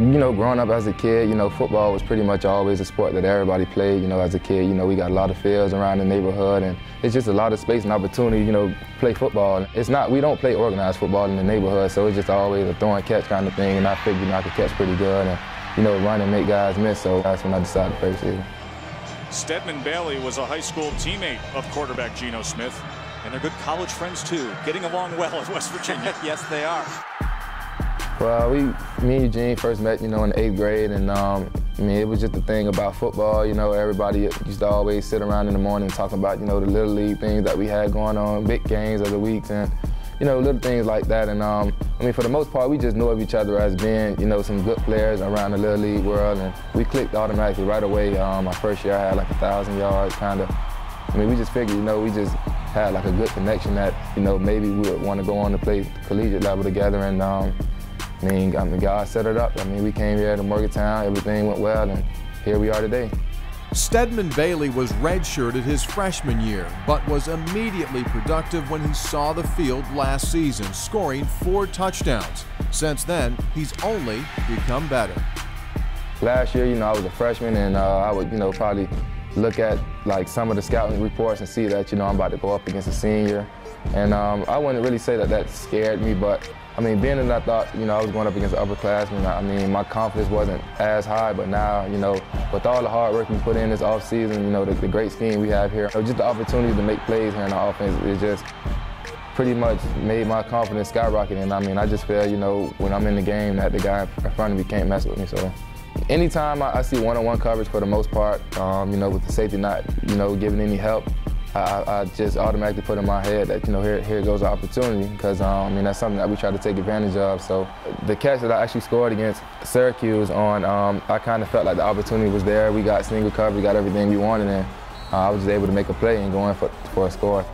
growing up as a kid, football was pretty much always a sport that everybody played. As a kid, we got a lot of fields around the neighborhood, and it's just a lot of space and opportunity, play football. We don't play organized football in the neighborhood, so it's just always a throw and catch kind of thing, and I figured, I could catch pretty good and, run and make guys miss, so that's when I decided to play receiver. Stedman Bailey was a high school teammate of quarterback Geno Smith, and they're good college friends too, getting along well at West Virginia. Yes, they are. Well, me and Eugene first met, in the 8th grade, and it was just the thing about football. Everybody used to always sit around in the morning and talk about, the little league things that we had going on, big games of the weeks, and little things like that. And for the most part, we just knew of each other as being, some good players around the little league world, and we clicked automatically right away. My first year, I had like 1,000 yards, kind of. We just figured, we just had like a good connection that, maybe we would want to go on to play collegiate level together, and. God set it up. We came here to Morgantown, everything went well, and here we are today. Stedman Bailey was redshirted his freshman year, but was immediately productive when he saw the field last season, scoring 4 touchdowns. Since then, he's only become better. Last year, I was a freshman, and I would, probably look at like some of the scouting reports and see that, I'm about to go up against a senior. And I wouldn't really say that scared me, but being that I thought, I was going up against an upperclassman, my confidence wasn't as high, but now, with all the hard work we put in this offseason, the great scheme we have here, just the opportunity to make plays here in the offense, it just pretty much made my confidence skyrocket. And I just feel, when I'm in the game, that the guy in front of me can't mess with me. So anytime I see one-on-one coverage, for the most part, with the safety not, giving any help, I just automatically put in my head that, here goes the opportunity, because, that's something that we try to take advantage of. So the catch that I actually scored against Syracuse on, I kind of felt like the opportunity was there. We got single cover, we got everything we wanted, and I was just able to make a play and go in for a score.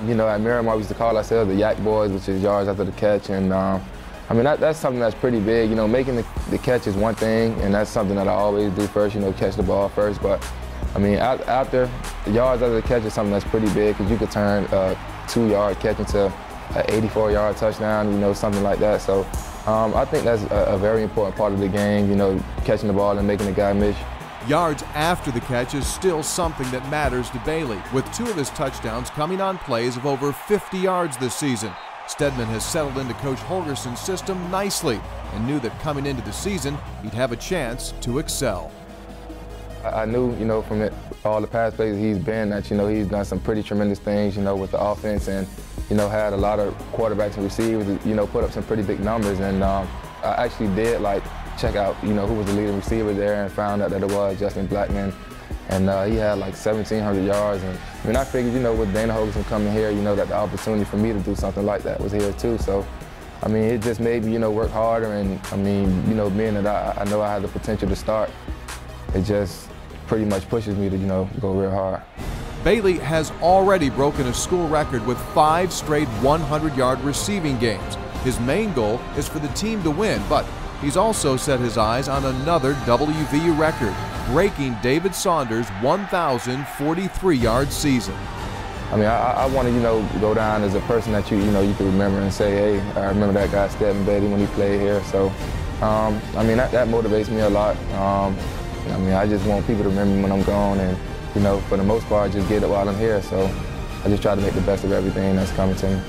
At Miramar, we used to call ourselves the Yak Boys, which is yards after the catch, and that's something that's pretty big. Making the catch is one thing, and that's something that I always do first, catch the ball first, but after the yards after the catch is something that's pretty big, because you could turn a 2-yard catch into an 84-yard touchdown, something like that. So I think that's a very important part of the game, catching the ball and making the guy miss. Yards after the catch is still something that matters to Bailey, with 2 of his touchdowns coming on plays of over 50 yards this season. Stedman has settled into Coach Holgerson's system nicely and knew that coming into the season, he'd have a chance to excel. I knew, from all the past places he's been that, he's done some pretty tremendous things, with the offense, and, had a lot of quarterbacks and receivers, put up some pretty big numbers. And I actually did, check out, who was the leading receiver there, and found out that it was Justin Blackman. And he had 1,700 yards. And I figured, with Dana Holgerson coming here, that the opportunity for me to do something like that was here too. So, it just made me, work harder. And being that I know I had the potential to start, it just pretty much pushes me to, go real hard. Bailey has already broken a school record with 5 straight 100-yard receiving games. His main goal is for the team to win, but he's also set his eyes on another WVU record, breaking David Saunders' 1,043-yard season. I want to, go down as a person that you can remember and say, hey, I remember that guy Stedman Bailey when he played here. So, that motivates me a lot. I just want people to remember me when I'm gone, and, for the most part, just get it while I'm here. So I just try to make the best of everything that's coming to me.